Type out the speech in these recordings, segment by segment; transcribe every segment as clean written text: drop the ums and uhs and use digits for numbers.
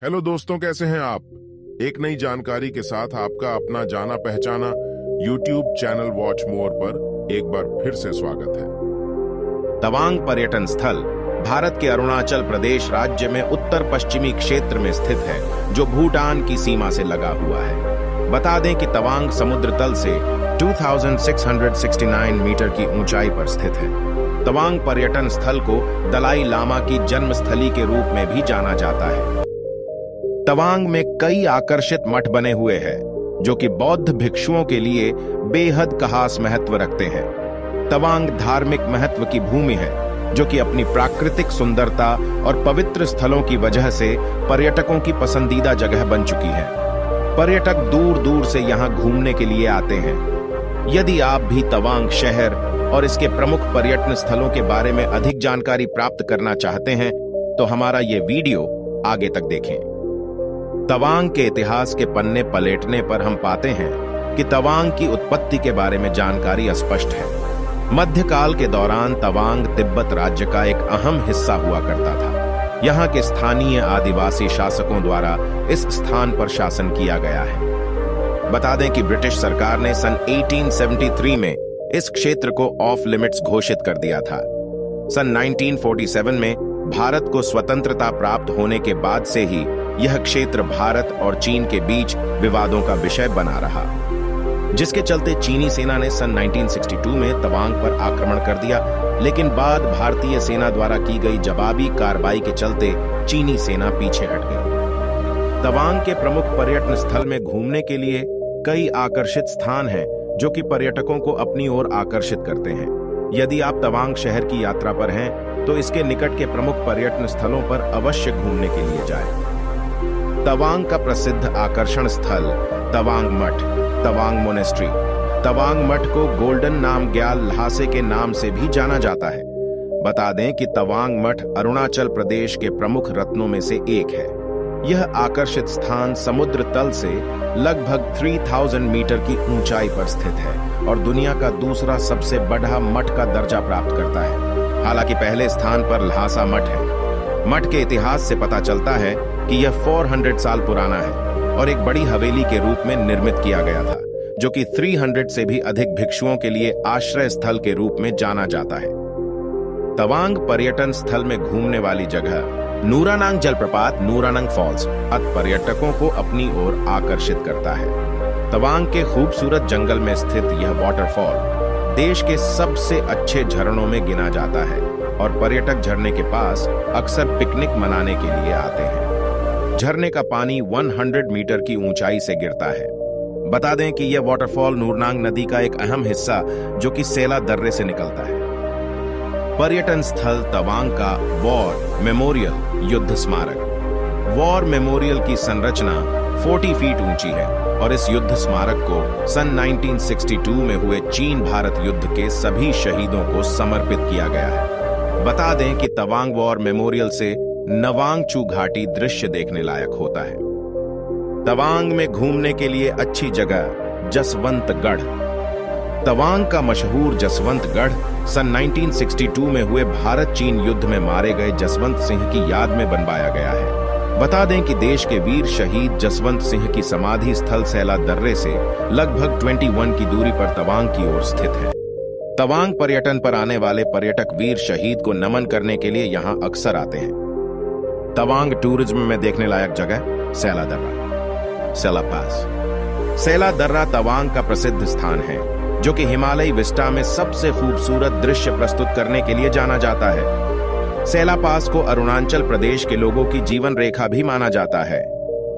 Hello दोस्तों, कैसे हैं आप। एक नई जानकारी के साथ आपका अपना जाना पहचाना यूट्यूब चैनल वॉच मोर पर एक बार फिर से स्वागत है। तवांग पर्यटन स्थल भारत के अरुणाचल प्रदेश राज्य में उत्तर पश्चिमी क्षेत्र में स्थित है, जो भूटान की सीमा से लगा हुआ है। बता दें कि तवांग समुद्र तल से 2669 मीटर की ऊंचाई पर स्थित है। तवांग पर्यटन स्थल को दलाई लामा की जन्मस्थली के रूप में भी जाना जाता है। तवांग में कई आकर्षित मठ बने हुए हैं, जो कि बौद्ध भिक्षुओं के लिए बेहद खास महत्व रखते हैं। तवांग धार्मिक महत्व की भूमि है, जो कि अपनी प्राकृतिक सुंदरता और पवित्र स्थलों की वजह से पर्यटकों की पसंदीदा जगह बन चुकी है। पर्यटक दूर दूर से यहाँ घूमने के लिए आते हैं। यदि आप भी तवांग शहर और इसके प्रमुख पर्यटन स्थलों के बारे में अधिक जानकारी प्राप्त करना चाहते हैं, तो हमारा ये वीडियो आगे तक देखें। तवांग के इतिहास के पन्ने पलटने पर हम पाते हैं कि तवांग की उत्पत्ति के बारे में जानकारी स्पष्ट है। मध्यकाल के दौरान तवांग तिब्बत राज्य का एक अहम हिस्सा हुआ करता था। यहाँ के स्थानीय आदिवासी शासकों द्वारा इस स्थान पर शासन किया गया है। बता दें कि ब्रिटिश सरकार ने सन 1873 में इस क्षेत्र को ऑफ लिमिट्स घोषित कर दिया था। सन 1947 में भारत को स्वतंत्रता प्राप्त होने के बाद से ही यह क्षेत्र भारत और चीन के बीच विवादों का विषय बना रहा, जिसके चलते चीनी सेना ने सन 1962 में तवांग पर आक्रमण कर दिया, लेकिन बाद भारतीय सेना द्वारा की गई जवाबी कार्रवाई के चलते चीनी सेना पीछे हट गई। तवांग के प्रमुख पर्यटन स्थल में घूमने के लिए कई आकर्षित स्थान हैं, जो कि पर्यटकों को अपनी ओर आकर्षित करते हैं। यदि आप तवांग शहर की यात्रा पर हैं, तो इसके निकट के प्रमुख पर्यटन स्थलों पर अवश्य घूमने के लिए जाएं। तवांग का प्रसिद्ध आकर्षण स्थल तवांग मठ, तवांग मोनेस्ट्री। तवांग मठ को गोल्डन नाम ग्याल ल्हासे के नाम से भी जाना जाता है। बता दें कि तवांग मठ अरुणाचल प्रदेश के प्रमुख रत्नों में से एक है। यह आकर्षित स्थान समुद्र तल से लगभग 3000 मीटर की ऊंचाई पर स्थित है और दुनिया का दूसरा सबसे बड़ा मठ का दर्जा प्राप्त करता है। हालांकि पहले स्थान पर ल्हासा मठ है। मठ के इतिहास से पता चलता है कि यह 400 साल पुराना है और एक बड़ी हवेली के रूप में निर्मित किया गया था, जो कि 300 से भी अधिक भिक्षुओं के लिए आश्रय स्थल के रूप में जाना जाता है। तवांग पर्यटन स्थल में घूमने वाली जगह नूरानांग जलप्रपात, नूरानांग फॉल्स, पर्यटकों को अपनी ओर आकर्षित करता है। तवांग के खूबसूरत जंगल में स्थित यह वाटरफॉल देश के सबसे अच्छे झरनों में गिना जाता है और पर्यटक झरने के पास अक्सर पिकनिक मनाने के लिए आते हैं। झरने का पानी 100 मीटर की ऊंचाई से गिरता है। बता दें कि यह वाटरफॉल नूरनांग नदी का एक अहम हिस्सा, जो कि सेला दर्रे से निकलता है। पर्यटन स्थल तवांग का वॉर मेमोरियल युद्ध स्मारक। वॉर मेमोरियल की संरचना 40 फीट ऊंची है और इस युद्ध स्मारक को सन 1962 में हुए चीन भारत युद्ध के सभी शहीदों को समर्पित किया गया है। बता दें कि तवांग वॉर मेमोरियल से नवांगचू घाटी दृश्य देखने लायक होता है। तवांग में घूमने के लिए अच्छी जगह जसवंतगढ़। तवांग का मशहूर जसवंतगढ़ सन 1962 में हुए भारत चीन युद्ध में मारे गए जसवंत सिंह की याद में बनवाया गया है। बता दें कि देश के वीर शहीद जसवंत सिंह की समाधि स्थल सेला दर्रे से लगभग 21 की दूरी पर तवांग की ओर स्थित है। तवांग पर्यटन पर आने वाले पर्यटक वीर शहीद को नमन करने के लिए यहाँ अक्सर आते हैं। तवांग टूरिज्म में देखने लायक जगह सेला दर्रा, सेला पास। सेला दर्रा तवांग का प्रसिद्ध स्थान है, जो कि हिमालयी विस्टा में सबसे खूबसूरत दृश्य प्रस्तुत करने के लिए जाना जाता है। सेला पास को अरुणाचल प्रदेश के लोगों की जीवन रेखा भी माना जाता है।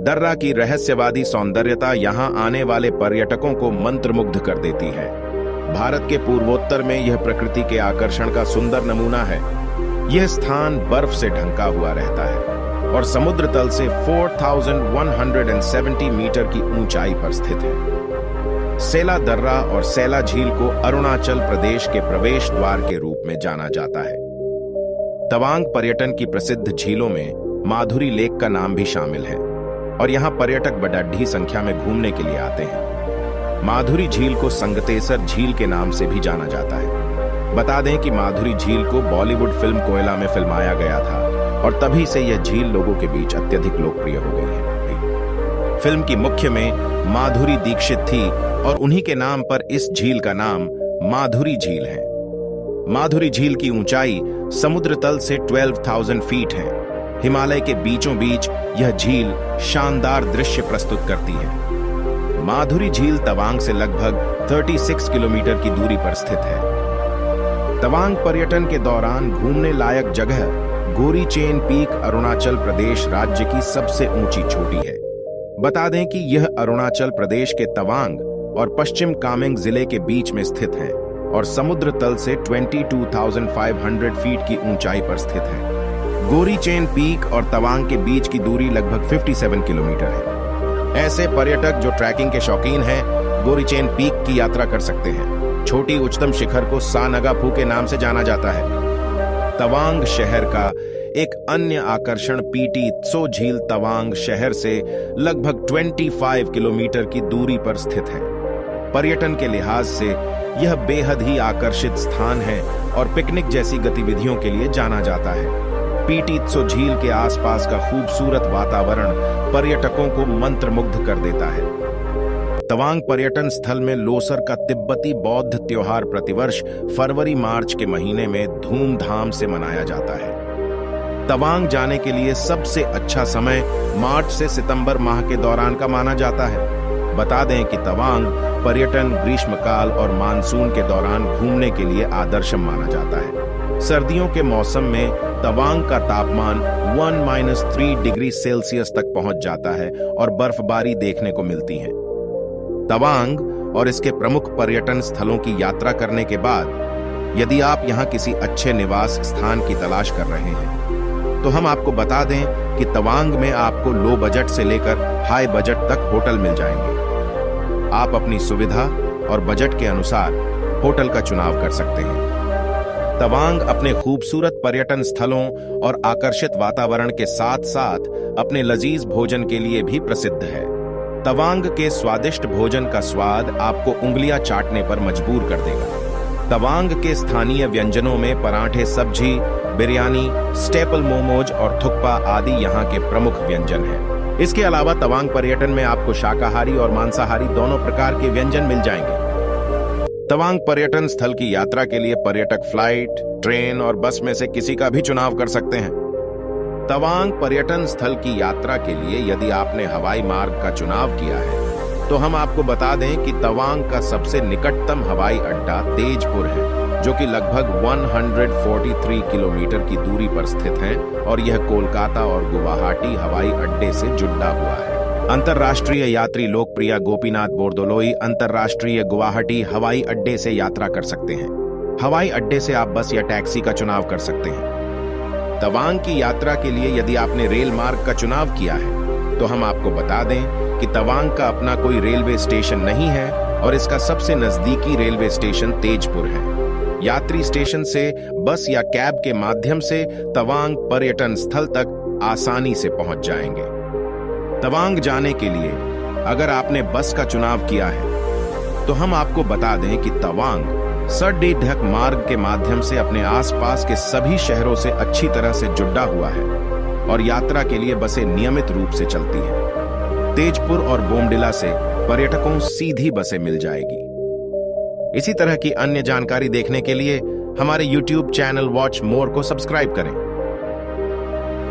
दर्रा की रहस्यवादी सौंदर्यता यहाँ आने वाले पर्यटकों को मंत्रमुग्ध कर देती है। भारत के पूर्वोत्तर में यह प्रकृति के आकर्षण का सुंदर नमूना है। यह स्थान बर्फ से ढंका हुआ रहता है और समुद्र तल से 4170 मीटर की ऊंचाई पर स्थित है। सेला दर्रा और सेला झील को अरुणाचल प्रदेश के प्रवेश द्वार के रूप में जाना जाता है। तवांग पर्यटन की प्रसिद्ध झीलों में माधुरी लेक का नाम भी शामिल है और यहाँ पर्यटक बड़ी संख्या में घूमने के लिए आते हैं। माधुरी झील को संगतेसर झील के नाम से भी जाना जाता है। बता दें कि माधुरी झील को बॉलीवुड फिल्म कोयला में फिल्माया गया था। और तभी से यह झील लोगों के बीच अत्यधिक लोकप्रिय हो गई है। फिल्म की मुख्य में माधुरी दीक्षित थी और उन्हीं के नाम पर इस झील का नाम माधुरी झील है। माधुरी झील की ऊंचाई समुद्र तल से 12,000 फीट है। हिमालय के बीचों बीच यह झील शानदार दृश्य प्रस्तुत करती है। माधुरी झील तवांग से लगभग 36 किलोमीटर की दूरी पर स्थित है। तवांग पर्यटन के दौरान घूमने लायक जगह गोरी चेन पीक अरुणाचल प्रदेश राज्य की सबसे ऊंची चोटी है। बता दें कि यह अरुणाचल प्रदेश के तवांग और पश्चिम कामेंग जिले के बीच में स्थित है और समुद्र तल से 22,500 फीट की ऊंचाई पर स्थित है। गोरी चेन पीक और तवांग के बीच की दूरी लगभग 57 किलोमीटर है। ऐसे पर्यटक जो ट्रैकिंग के शौकीन हैं, गोरी चेन पीक की यात्रा कर सकते हैं। छोटी उच्चतम शिखर को सानगाफू के नाम से जाना जाता है। तवांग शहर का एक अन्य आकर्षण पीटी त्सो झील तवांग शहर से लगभग 25 किलोमीटर की दूरी पर स्थित है। पर्यटन के लिहाज से यह बेहद ही आकर्षित स्थान है और पिकनिक जैसी गतिविधियों के लिए जाना जाता है। पीटी त्सो झील के आसपास का खूबसूरत वातावरण पर्यटकों को मंत्रमुग्ध कर देता है। तवांग पर्यटन स्थल में लोसर का तिब्बती बौद्ध त्योहार प्रतिवर्ष फरवरी मार्च के महीने में धूमधाम से मनाया जाता है। तवांग जाने के लिए सबसे अच्छा समय मार्च से सितंबर माह के दौरान का माना जाता है। बता दें कि तवांग पर्यटन ग्रीष्मकाल और मानसून के दौरान घूमने के लिए आदर्श माना जाता है। सर्दियों के मौसम में तवांग का तापमान 1-3 डिग्री सेल्सियस तक पहुंच जाता है और बर्फबारी देखने को मिलती है। तवांग और इसके प्रमुख पर्यटन स्थलों की यात्रा करने के बाद यदि आप यहां किसी अच्छे निवास स्थान की तलाश कर रहे हैं तो हम आपको बता दें कि तवांग में आपको लो बजट से लेकर हाई बजट तक होटल मिल जाएंगे। आप अपनी सुविधा और बजट के अनुसार होटल का चुनाव कर सकते हैं। तवांग अपने खूबसूरत पर्यटन स्थलों और आकर्षित वातावरण के साथ साथ अपने लजीज भोजन के लिए भी प्रसिद्ध है। तवांग के स्वादिष्ट भोजन का स्वाद आपको उंगलियां चाटने पर मजबूर कर देगा। तवांग के स्थानीय व्यंजनों में पराठे सब्जी, बिरयानी, स्टेपल मोमोज और थुक्पा आदि यहाँ के प्रमुख व्यंजन हैं। इसके अलावा तवांग पर्यटन में आपको शाकाहारी और मांसाहारी दोनों प्रकार के व्यंजन मिल जाएंगे। तवांग पर्यटन स्थल की यात्रा के लिए पर्यटक फ्लाइट, ट्रेन और बस में से किसी का भी चुनाव कर सकते हैं। तवांग पर्यटन स्थल की यात्रा के लिए यदि आपने हवाई मार्ग का चुनाव किया है तो हम आपको बता दें कि तवांग का सबसे निकटतम हवाई अड्डा तेजपुर है, जो कि लगभग 143 किलोमीटर की दूरी पर स्थित है और यह कोलकाता और गुवाहाटी हवाई अड्डे से जुड़ा हुआ है। अंतर्राष्ट्रीय यात्री लोकप्रिय गोपीनाथ बोरदोलोई अंतर्राष्ट्रीय गुवाहाटी हवाई अड्डे से यात्रा कर सकते हैं। हवाई अड्डे से आप बस या टैक्सी का चुनाव कर सकते हैं। तवांग की यात्रा के लिए यदि आपने रेल मार्ग का चुनाव किया है तो हम आपको बता दें कि तवांग का अपना कोई रेलवे स्टेशन नहीं है और इसका सबसे नजदीकी रेलवे स्टेशन तेजपुर है। यात्री स्टेशन से बस या कैब के माध्यम से तवांग पर्यटन स्थल तक आसानी से पहुंच जाएंगे। तवांग जाने के लिए अगर आपने बस का चुनाव किया है तो हम आपको बता दें कि तवांग सड्डी ढक मार्ग के माध्यम से अपने आसपास के सभी शहरों से अच्छी तरह से जुड़ा हुआ है और यात्रा के लिए बसें नियमित रूप से चलती हैं। तेजपुर और बोमडिला से पर्यटकों सीधी बसें मिल जाएगी। इसी तरह की अन्य जानकारी देखने के लिए हमारे YouTube चैनल वॉच मोर को सब्सक्राइब करें।